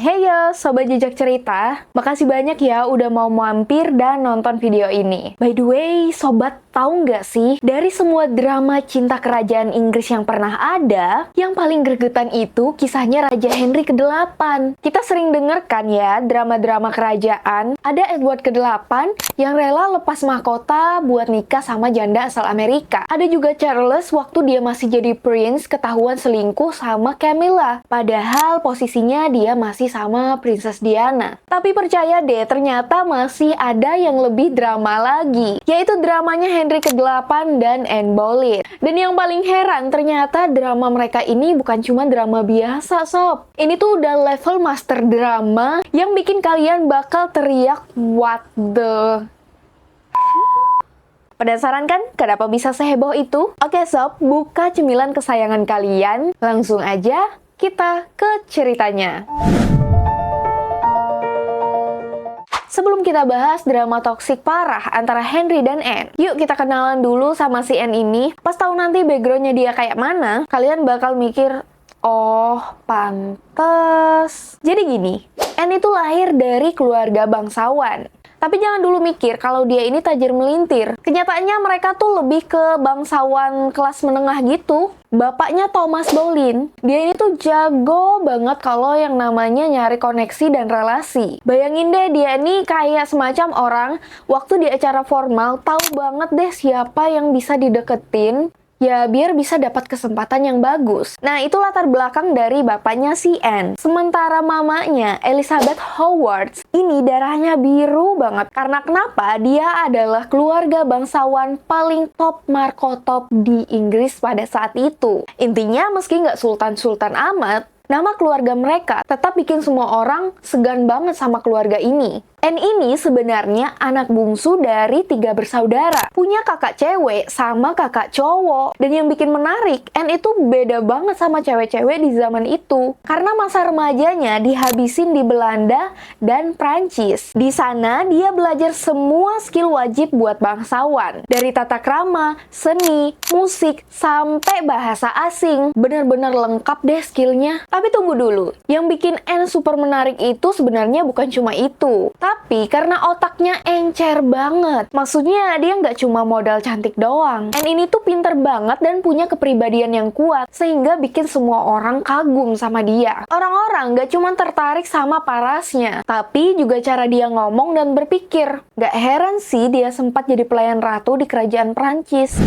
Hey yo, Sobat Jejak Cerita. Makasih banyak ya udah mau mampir dan nonton video ini. By the way, Sobat tahu nggak sih, dari semua drama cinta kerajaan Inggris yang pernah ada, yang paling gregetan itu kisahnya Raja Henry ke-8. Kita sering denger kan ya, drama-drama kerajaan. Ada Edward ke-8 yang rela lepas mahkota buat nikah sama janda asal Amerika. Ada juga Charles waktu dia masih jadi prince ketahuan selingkuh sama Camilla. Padahal posisinya dia masih sama Princess Diana. Tapi percaya deh, ternyata masih ada yang lebih drama lagi, yaitu dramanya Henry ke-8 dan Anne Boleyn. Dan yang paling heran, ternyata drama mereka ini bukan cuma drama biasa, sob. Ini tuh udah level master drama yang bikin kalian bakal teriak, what the... Penasaran kan kenapa bisa seheboh itu? Oke sob, buka cemilan kesayangan kalian. Langsung aja kita ke ceritanya. Sebelum kita bahas drama toksik parah antara Henry dan Anne, yuk kita kenalan dulu sama si Anne ini. Pas tahu nanti backgroundnya dia kayak mana, kalian bakal mikir, oh pantes. Jadi gini, Anne itu lahir dari keluarga bangsawan. Tapi jangan dulu mikir kalau dia ini tajir melintir. Kenyataannya mereka tuh lebih ke bangsawan kelas menengah gitu. Bapaknya Thomas Boleyn, dia ini tuh jago banget kalau yang namanya nyari koneksi dan relasi. Bayangin deh, dia ini kayak semacam orang waktu di acara formal tahu banget deh siapa yang bisa dideketin. Ya, biar bisa dapat kesempatan yang bagus. Nah, itu latar belakang dari bapaknya si Anne. Sementara mamanya, Elizabeth Howard, ini darahnya biru banget. Karena kenapa? Dia adalah keluarga bangsawan paling top markotop di Inggris pada saat itu. Intinya, meski nggak sultan-sultan amat, nama keluarga mereka tetap bikin semua orang segan banget sama keluarga ini. Anne ini sebenarnya anak bungsu dari 3 bersaudara. Punya kakak cewek sama kakak cowok. Dan yang bikin menarik, Anne itu beda banget sama cewek-cewek di zaman itu. Karena masa remajanya dihabisin di Belanda dan Prancis. Di sana, dia belajar semua skill wajib buat bangsawan. Dari tata krama, seni, musik, sampai bahasa asing. Bener-bener lengkap deh skillnya. Tapi tunggu dulu, yang bikin Anne super menarik itu sebenarnya bukan cuma itu. Tapi karena otaknya encer banget. Maksudnya dia nggak cuma modal cantik doang. Anne ini tuh pinter banget dan punya kepribadian yang kuat. Sehingga bikin semua orang kagum sama dia. Orang-orang nggak cuma tertarik sama parasnya. Tapi juga cara dia ngomong dan berpikir. Nggak heran sih dia sempat jadi pelayan ratu di kerajaan Prancis.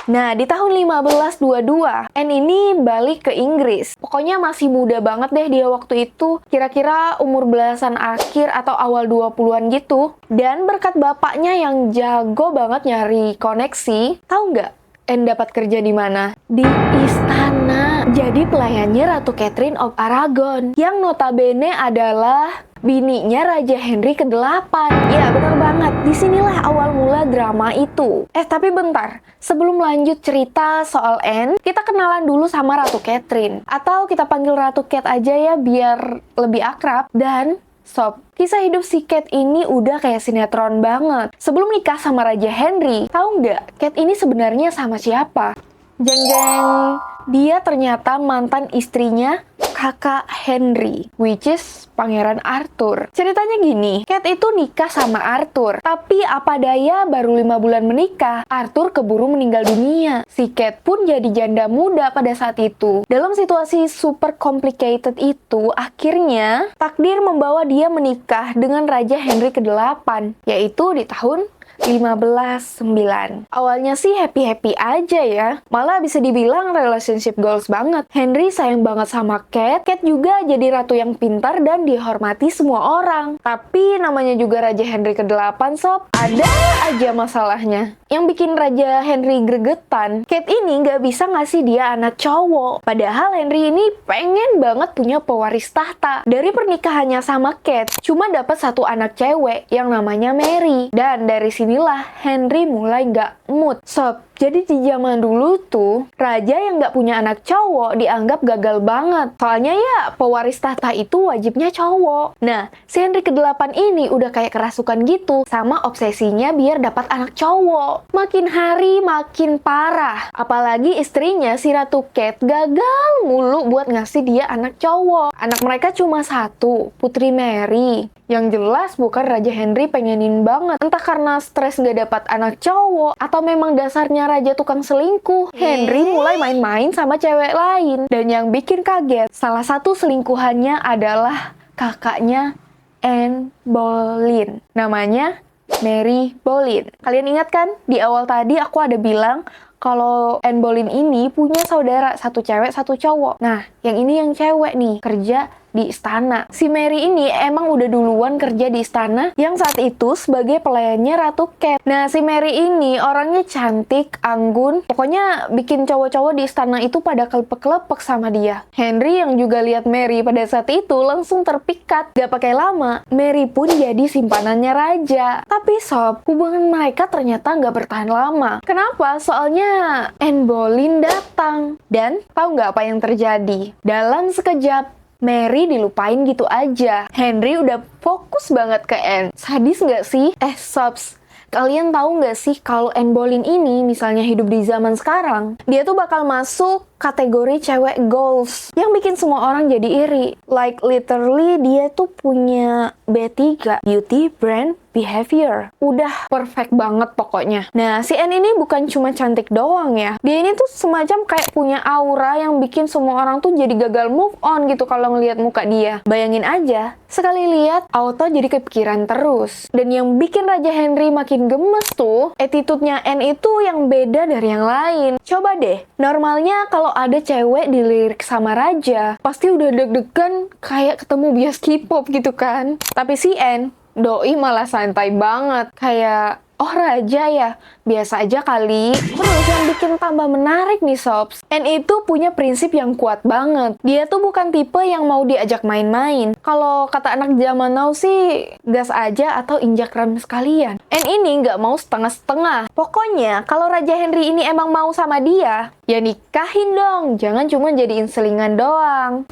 Nah, di tahun 1522, Anne ini balik ke Inggris. Pokoknya masih muda banget deh dia waktu itu. Kira-kira umur belasan akhir atau awal 20-an gitu. Dan berkat bapaknya yang jago banget nyari koneksi, tahu nggak Anne dapat kerja di mana? Di istana. Jadi pelayannya Ratu Catherine of Aragon. Yang notabene adalah bininya Raja Henry ke-8. Ya, benar banget. Disinilah awal mula drama itu. Tapi bentar. Sebelum lanjut cerita soal Anne, kita kenalan dulu sama Ratu Catherine. Atau kita panggil Ratu Cat aja ya, biar lebih akrab. Dan, sob, kisah hidup si Cat ini udah kayak sinetron banget. Sebelum nikah sama Raja Henry, tahu nggak, Cat ini sebenarnya sama siapa? Jeng-jeng, dia ternyata mantan istrinya kakak Henry, which is Pangeran Arthur. Ceritanya gini, Cat itu nikah sama Arthur, tapi apa daya baru 5 bulan menikah, Arthur keburu meninggal dunia. Si Cat pun jadi janda muda pada saat itu. Dalam situasi super complicated itu, akhirnya takdir membawa dia menikah dengan Raja Henry ke-8, yaitu di tahun 1509. Awalnya sih happy-happy aja ya. Malah bisa dibilang relationship goals banget. Henry sayang banget sama Cat. Cat juga jadi ratu yang pintar dan dihormati semua orang. Tapi namanya juga Raja Henry ke-8 sob. Ada aja masalahnya. Yang bikin Raja Henry gregetan, Cat ini nggak bisa ngasih dia anak cowok. Padahal Henry ini pengen banget punya pewaris tahta. Dari pernikahannya sama Cat, cuma dapat 1 anak cewek yang namanya Mary. Dan dari sinilah Henry mulai nggak mood. Sob, Jadi di zaman dulu tuh, raja yang nggak punya anak cowok dianggap gagal banget. Soalnya ya, pewaris tahta itu wajibnya cowok. Nah, si Henry ke-8 ini udah kayak kerasukan gitu, sama obsesinya biar dapat anak cowok. Makin hari makin parah. Apalagi istrinya, si Ratu Kate, gagal mulu buat ngasih dia anak cowok. Anak mereka cuma satu, Putri Mary. Yang jelas bukan Raja Henry pengenin banget. Entah karena stres nggak dapat anak cowok, atau memang dasarnya raja tukang selingkuh. Henry mulai main-main sama cewek lain. Dan yang bikin kaget, salah satu selingkuhannya adalah kakaknya Anne Boleyn. Namanya Mary Boleyn. Kalian ingat kan? Di awal tadi aku ada bilang kalau Anne Boleyn ini punya saudara, satu cewek, satu cowok. Nah, yang ini yang cewek nih, kerja di istana. Si Mary ini emang udah duluan kerja di istana yang saat itu sebagai pelayannya Ratu Kate. Nah, si Mary ini orangnya cantik, anggun, pokoknya bikin cowok-cowok di istana itu pada kelepek-kelepek sama dia. Henry yang juga lihat Mary pada saat itu langsung terpikat. Gak pakai lama, Mary pun jadi simpanannya raja. Tapi sob, hubungan mereka ternyata gak bertahan lama. Kenapa? Soalnya Anne Boleyn datang. Dan tahu nggak apa yang terjadi? Dalam sekejap, Mary dilupain gitu aja. Henry udah fokus banget ke Anne. Sadis nggak sih? Sobs, kalian tahu nggak sih kalau Anne Boleyn ini misalnya hidup di zaman sekarang, dia tuh bakal masuk kategori cewek goals yang bikin semua orang jadi iri. Like literally dia tuh punya B3, beauty, brand, behavior. Udah perfect banget pokoknya. Nah, si Anne ini bukan cuma cantik doang ya. Dia ini tuh semacam kayak punya aura yang bikin semua orang tuh jadi gagal move on gitu kalau ngelihat muka dia. Bayangin aja, sekali lihat auto jadi kepikiran terus. Dan yang bikin Raja Henry makin gemes tuh, attitude-nya Anne itu yang beda dari yang lain. Coba deh, normalnya kalau ada cewek dilirik sama raja, pasti udah deg-degan kayak ketemu bias K-pop gitu kan. Tapi si Anne, doi malah santai banget, kayak oh raja ya, biasa aja kali. Terus yang bikin tambah menarik nih sobs, Anne itu punya prinsip yang kuat banget. Dia tuh bukan tipe yang mau diajak main-main. Kalau kata anak zaman now sih, gas aja atau injak rem sekalian. Anne ini nggak mau setengah-setengah. Pokoknya kalau Raja Henry ini emang mau sama dia, ya nikahin dong, jangan cuma jadiin selingan doang.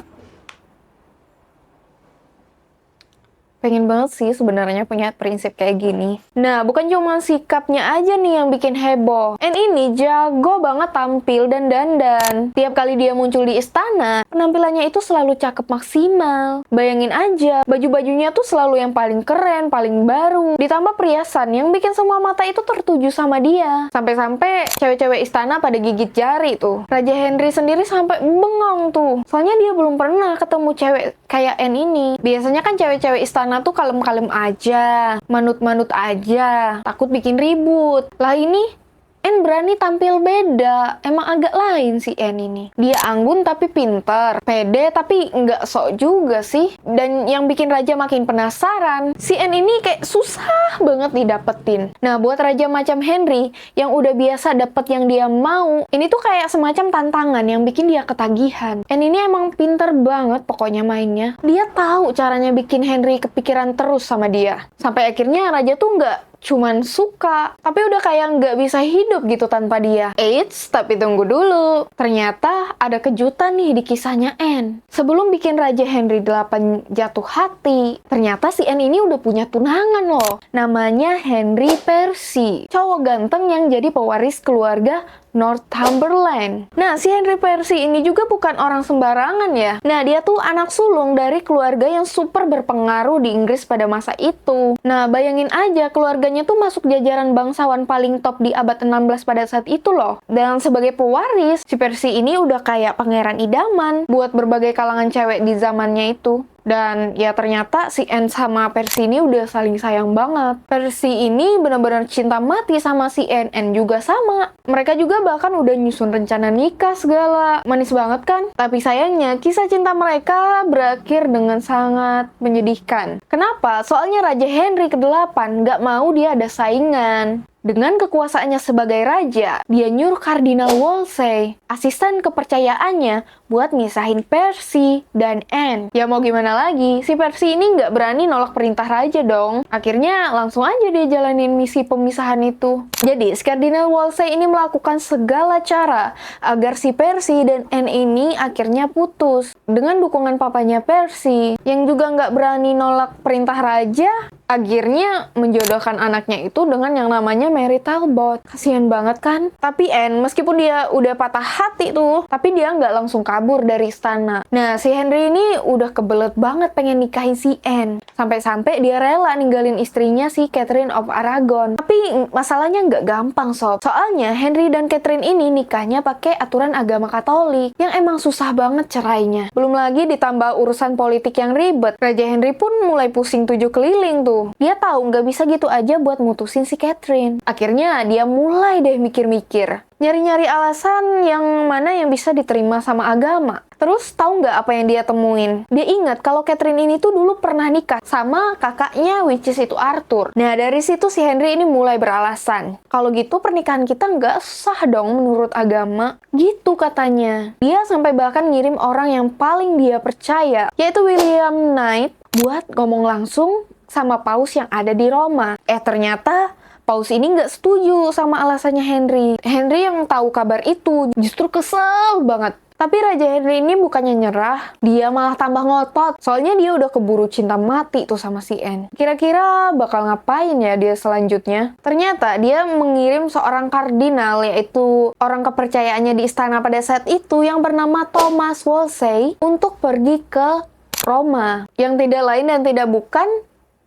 Pengen banget sih sebenarnya punya prinsip kayak gini. Nah, bukan cuma sikapnya aja nih yang bikin heboh. Anne ini jago banget tampil dan dandan. Tiap kali dia muncul di istana, penampilannya itu selalu cakep maksimal. Bayangin aja, baju-bajunya tuh selalu yang paling keren, paling baru. Ditambah perhiasan yang bikin semua mata itu tertuju sama dia. Sampai-sampai cewek-cewek istana pada gigit jari tuh. Raja Henry sendiri sampai bengong tuh. Soalnya dia belum pernah ketemu cewek kayak Anne ini. Biasanya kan cewek-cewek istana tuh kalem-kalem aja, manut-manut aja, takut bikin ribut. Lah ini Anne berani tampil beda. Emang agak lain sih Anne ini. Dia anggun tapi pinter, pede tapi nggak sok juga sih. Dan yang bikin raja makin penasaran, si Anne ini kayak susah banget didapetin. Nah, buat raja macam Henry yang udah biasa dapet yang dia mau, ini tuh kayak semacam tantangan yang bikin dia ketagihan. Anne ini emang pinter banget pokoknya mainnya. Dia tahu caranya bikin Henry kepikiran terus sama dia. Sampai akhirnya raja tuh nggak cuman suka, tapi udah kayak nggak bisa hidup gitu tanpa dia. Eits, tapi tunggu dulu. Ternyata ada kejutan nih di kisahnya Anne. Sebelum bikin Raja Henry VIII jatuh hati, ternyata si Anne ini udah punya tunangan loh. Namanya Henry Percy. Cowok ganteng yang jadi pewaris keluarga Northumberland. Nah, si Henry Percy ini juga bukan orang sembarangan ya. Nah, dia tuh anak sulung dari keluarga yang super berpengaruh di Inggris pada masa itu. Nah, bayangin aja keluarganya tuh masuk jajaran bangsawan paling top di abad 16 pada saat itu loh. Dan sebagai pewaris, si Percy ini udah kayak pangeran idaman buat berbagai kalangan cewek di zamannya itu. Dan ya ternyata si Anne sama Percy ini udah saling sayang banget. Percy ini benar-benar cinta mati sama si Anne. Anne juga sama. Mereka juga bahkan udah nyusun rencana nikah segala. Manis banget kan? Tapi sayangnya kisah cinta mereka berakhir dengan sangat menyedihkan. Kenapa? Soalnya Raja Henry ke-8 nggak mau dia ada saingan. Dengan kekuasaannya sebagai raja, dia nyuruh Kardinal Wolsey, asisten kepercayaannya, buat misahin Percy dan Anne. Ya mau gimana lagi, si Percy ini nggak berani nolak perintah raja dong. Akhirnya langsung aja dia jalanin misi pemisahan itu. Jadi, Kardinal Wolsey ini melakukan segala cara agar si Percy dan Anne ini akhirnya putus. Dengan dukungan papanya Percy, yang juga nggak berani nolak perintah raja, akhirnya menjodohkan anaknya itu dengan yang namanya Mary Talbot. Kasian banget kan? Tapi Anne, meskipun dia udah patah hati tuh, tapi dia nggak langsung kabur dari istana. Nah, si Henry ini udah kebelet banget pengen nikahin si Anne. Sampai-sampai dia rela ninggalin istrinya si Catherine of Aragon. Tapi masalahnya nggak gampang, sob. Soalnya Henry dan Catherine ini nikahnya pakai aturan agama Katolik, yang emang susah banget cerainya. Belum lagi ditambah urusan politik yang ribet. Raja Henry pun mulai pusing 7 keliling tuh. Dia tahu nggak bisa gitu aja buat mutusin si Catherine. Akhirnya dia mulai deh mikir-mikir. Nyari-nyari alasan yang mana yang bisa diterima sama agama. Terus tahu nggak apa yang dia temuin? Dia ingat kalau Catherine ini tuh dulu pernah nikah sama kakaknya, which is itu Arthur. Nah, dari situ si Henry ini mulai beralasan. Kalau gitu pernikahan kita nggak sah dong menurut agama. Gitu katanya. Dia sampai bahkan ngirim orang yang paling dia percaya, yaitu William Knight, buat ngomong langsung sama paus yang ada di Roma. Ternyata paus ini nggak setuju sama alasannya Henry. Henry yang tahu kabar itu justru kesel banget. Tapi Raja Henry ini bukannya nyerah, dia malah tambah ngotot. Soalnya dia udah keburu cinta mati tuh sama si Anne. Kira-kira bakal ngapain ya dia selanjutnya? Ternyata dia mengirim seorang kardinal, yaitu orang kepercayaannya di istana pada saat itu, yang bernama Thomas Wolsey, untuk pergi ke Roma. Yang tidak lain dan tidak bukan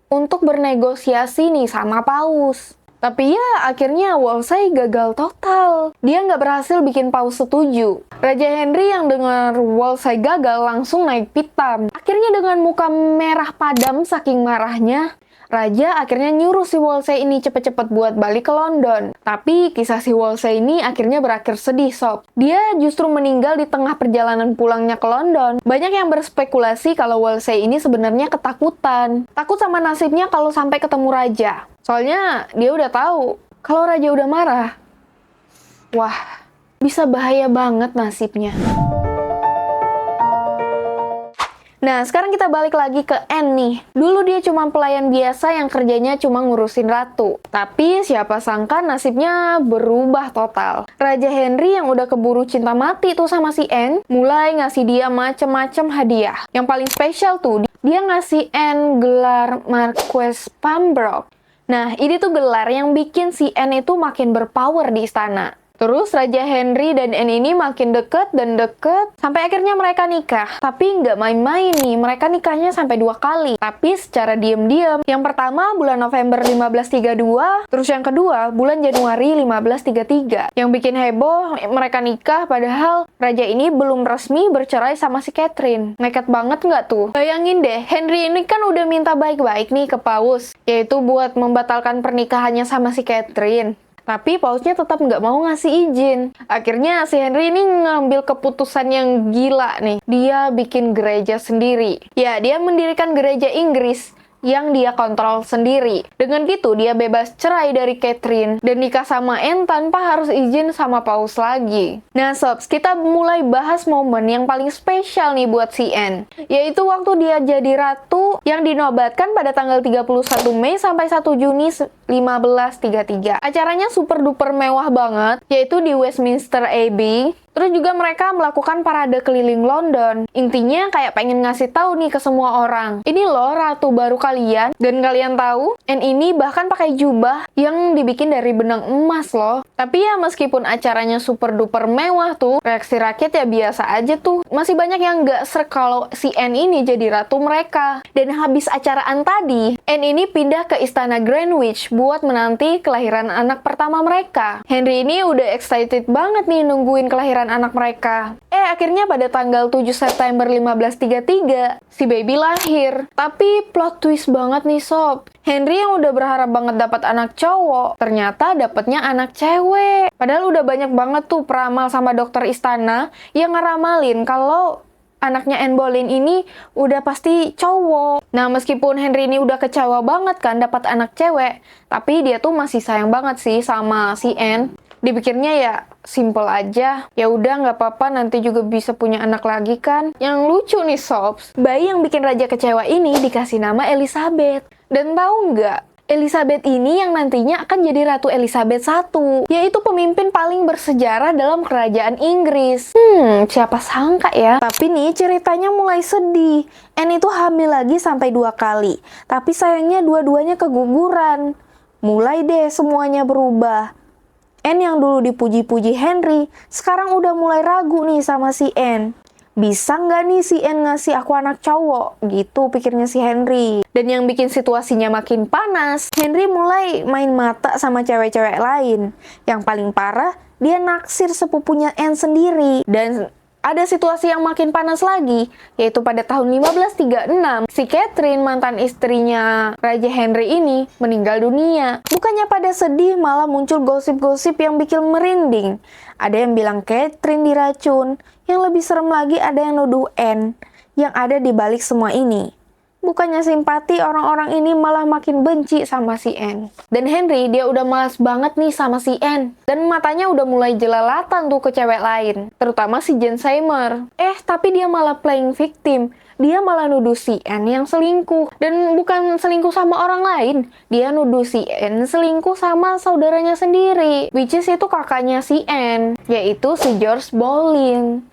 untuk bernegosiasi nih sama paus. Tapi ya akhirnya Wolsey gagal total. Dia nggak berhasil bikin paus setuju. Raja Henry yang dengar Wolsey gagal langsung naik pitam. Akhirnya dengan muka merah padam saking marahnya, Raja akhirnya nyuruh si Wolsey ini cepet-cepet buat balik ke London. Tapi kisah si Wolsey ini akhirnya berakhir sedih, sob. Dia justru meninggal di tengah perjalanan pulangnya ke London. Banyak yang berspekulasi kalau Wolsey ini sebenarnya ketakutan. Takut sama nasibnya kalau sampai ketemu Raja. Soalnya dia udah tahu kalau Raja udah marah, wah, bisa bahaya banget nasibnya. Nah, sekarang kita balik lagi ke Anne nih. Dulu dia cuma pelayan biasa yang kerjanya cuma ngurusin ratu. Tapi siapa sangka nasibnya berubah total. Raja Henry yang udah keburu cinta mati tuh sama si Anne, mulai ngasih dia macem-macem hadiah. Yang paling spesial tuh, dia ngasih Anne gelar Marquess Pembroke. Nah, ini tuh gelar yang bikin si Anne itu makin berpower di istana. Terus Raja Henry dan Anne ini makin deket dan deket, sampai akhirnya mereka nikah. Tapi nggak main-main nih, mereka nikahnya sampai 2 kali. Tapi secara diem-diem. Yang pertama bulan November 1532, terus yang kedua bulan Januari 1533. Yang bikin heboh, mereka nikah padahal Raja ini belum resmi bercerai sama si Catherine. Nekat banget nggak tuh? Bayangin deh, Henry ini kan udah minta baik-baik nih ke paus, yaitu buat membatalkan pernikahannya sama si Catherine. Tapi pausnya tetap nggak mau ngasih izin. Akhirnya si Henry ini ngambil keputusan yang gila nih. Dia bikin gereja sendiri. Ya, dia mendirikan gereja Inggris yang dia kontrol sendiri. Dengan gitu, dia bebas cerai dari Catherine dan nikah sama Anne tanpa harus izin sama paus lagi. Nah, sobs, kita mulai bahas momen yang paling spesial nih buat si Anne, yaitu waktu dia jadi ratu yang dinobatkan pada tanggal 31 Mei sampai 1 Juni 1533. Acaranya super duper mewah banget, yaitu di Westminster Abbey. Terus juga mereka melakukan parade keliling London. Intinya kayak pengen ngasih tahu nih ke semua orang. Ini loh ratu baru kalian. Dan kalian tahu, Anne ini bahkan pakai jubah yang dibikin dari benang emas loh. Tapi ya meskipun acaranya super duper mewah tuh, reaksi rakyat ya biasa aja tuh. Masih banyak yang nggak srek kalau si Anne ini jadi ratu mereka. Dan habis acaraan tadi, Anne ini pindah ke istana Greenwich buat menanti kelahiran anak pertama mereka. Henry ini udah excited banget nih nungguin kelahiran anak mereka. Akhirnya pada tanggal 7 September 1533, si baby lahir. Tapi plot twist banget nih sob. Henry yang udah berharap banget dapat anak cowok, ternyata dapatnya anak cewek. Padahal udah banyak banget tuh peramal sama dokter istana yang ngeramalin kalau anaknya Anne Boleyn ini udah pasti cowok. Nah, meskipun Henry ini udah kecewa banget kan dapat anak cewek, tapi dia tuh masih sayang banget sih sama si Anne. Dipikirnya ya simple aja, ya udah nggak apa-apa, nanti juga bisa punya anak lagi kan. Yang lucu nih Sobs, bayi yang bikin raja kecewa ini dikasih nama Elizabeth. Dan tahu nggak, Elizabeth ini yang nantinya akan jadi Ratu Elizabeth I, yaitu pemimpin paling bersejarah dalam kerajaan Inggris. Siapa sangka ya. Tapi nih ceritanya mulai sedih. Anne itu hamil lagi sampai 2 kali, tapi sayangnya dua-duanya keguguran. Mulai deh semuanya berubah. Anne yang dulu dipuji-puji Henry, sekarang udah mulai ragu nih sama si Anne. Bisa nggak nih si Anne ngasih aku anak cowok? Gitu pikirnya si Henry. Dan yang bikin situasinya makin panas, Henry mulai main mata sama cewek-cewek lain. Yang paling parah, dia naksir sepupunya Anne sendiri. Dan ada situasi yang makin panas lagi, yaitu pada tahun 1536, si Catherine, mantan istrinya Raja Henry ini, meninggal dunia. Bukannya pada sedih, malah muncul gosip-gosip yang bikin merinding. Ada yang bilang Catherine diracun, yang lebih serem lagi ada yang nuduh Anne, yang ada di balik semua ini. Bukannya simpati, orang-orang ini malah makin benci sama si Anne. Dan Henry, dia udah malas banget nih sama si Anne. Dan matanya udah mulai jelalatan tuh ke cewek lain. Terutama si Jane Seymour. Tapi dia malah playing victim. Dia malah nuduh si Anne yang selingkuh. Dan bukan selingkuh sama orang lain. Dia nuduh si Anne selingkuh sama saudaranya sendiri. Which is itu kakaknya si Anne. Yaitu si George Boleyn.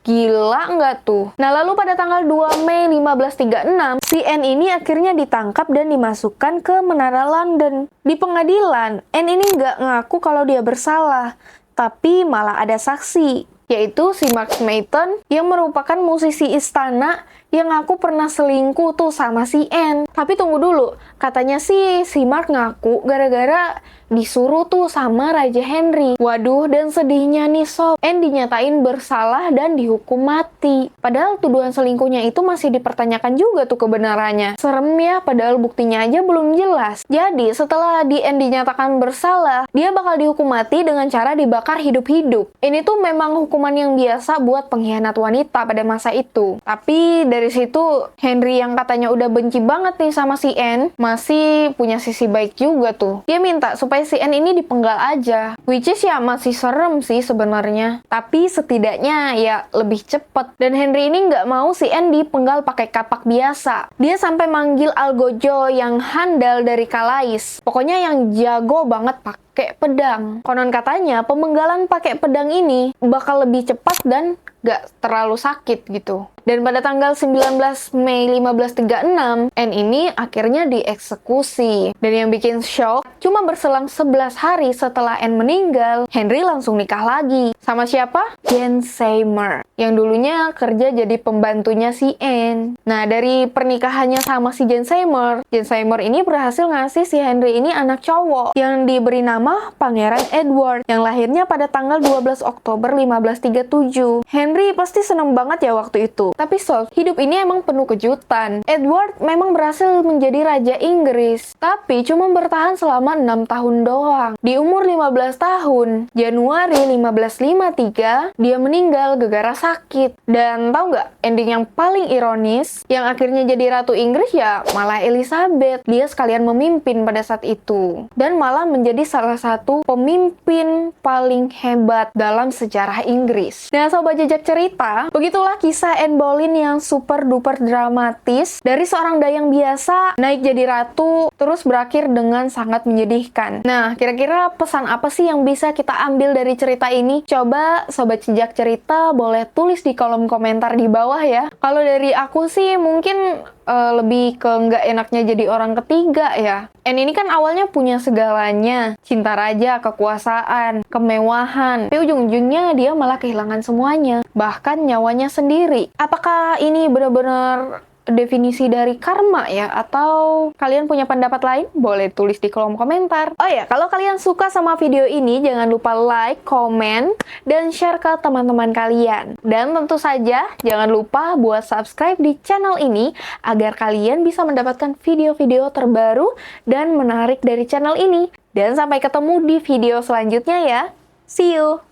Gila nggak tuh? Nah, lalu pada tanggal 2 Mei 1536, si Anne ini akhirnya ditangkap dan dimasukkan ke Menara London. Di pengadilan, Anne ini nggak ngaku kalau dia bersalah, tapi malah ada saksi, yaitu si Mark Smeaton yang merupakan musisi istana yang ngaku pernah selingkuh tuh sama si Anne. Tapi tunggu dulu, katanya si Mark ngaku gara-gara disuruh tuh sama Raja Henry. Waduh, dan sedihnya nih sob, Anne dinyatain bersalah dan dihukum mati. Padahal tuduhan selingkuhnya itu masih dipertanyakan juga tuh kebenarannya. Serem ya, padahal buktinya aja belum jelas. Jadi setelah Anne dinyatakan bersalah, dia bakal dihukum mati dengan cara dibakar hidup-hidup. Ini tuh memang hukuman yang biasa buat pengkhianat wanita pada masa itu. Tapi dari situ Henry yang katanya udah benci banget nih sama si Anne, masih punya sisi baik juga tuh. Dia minta supaya si Anne ini dipenggal aja, which is ya masih serem sih sebenarnya, tapi setidaknya ya lebih cepet. Dan Henry ini nggak mau si Anne dipenggal pakai kapak biasa. Dia sampai manggil Algojo yang handal dari Calais, pokoknya yang jago banget pakai pedang. Konon katanya pemenggalan pakai pedang ini bakal lebih cepat dan gak terlalu sakit gitu. Dan pada tanggal 19 Mei 1536, Anne ini akhirnya dieksekusi. Dan yang bikin shock, cuma berselang 11 hari setelah Anne meninggal, Henry langsung nikah lagi. Sama siapa? Jane Seymour, yang dulunya kerja jadi pembantunya si Anne. Nah, dari pernikahannya sama si Jane Seymour ini berhasil ngasih si Henry ini anak cowok, yang diberi nama Pangeran Edward, yang lahirnya pada tanggal 12 Oktober 1537. Henry pasti seneng banget ya waktu itu. Tapi sob, hidup ini emang penuh kejutan. Edward memang berhasil menjadi Raja Inggris, tapi cuma bertahan selama 6 tahun doang. Di umur 15 tahun, Januari 1553, dia meninggal gara-gara sakit. Dan tahu nggak, ending yang paling ironis, yang akhirnya jadi Ratu Inggris ya malah Elizabeth. Dia sekalian memimpin pada saat itu. Dan malah menjadi salah satu pemimpin paling hebat dalam sejarah Inggris. Nah, sobat jejak cerita, begitulah kisah Anne Boleyn yang super duper dramatis. Dari seorang dayang biasa naik jadi ratu, terus berakhir dengan sangat menyedihkan. Nah, kira-kira pesan apa sih yang bisa kita ambil dari cerita ini? Coba sobat jejak cerita boleh tulis di kolom komentar di bawah ya. Kalau dari aku sih mungkin lebih ke nggak enaknya jadi orang ketiga ya. Anne ini kan awalnya punya segalanya, cinta raja, kekuasaan, kemewahan, tapi ujung-ujungnya dia malah kehilangan semuanya, bahkan nyawanya sendiri. Apakah ini benar-benar definisi dari karma ya? Atau kalian punya pendapat lain? Boleh tulis di kolom komentar. Oh ya, kalau kalian suka sama video ini, jangan lupa like, komen, dan share ke teman-teman kalian. Dan tentu saja, jangan lupa buat subscribe di channel ini, agar kalian bisa mendapatkan video-video terbaru dan menarik dari channel ini. Dan sampai ketemu di video selanjutnya ya. See you!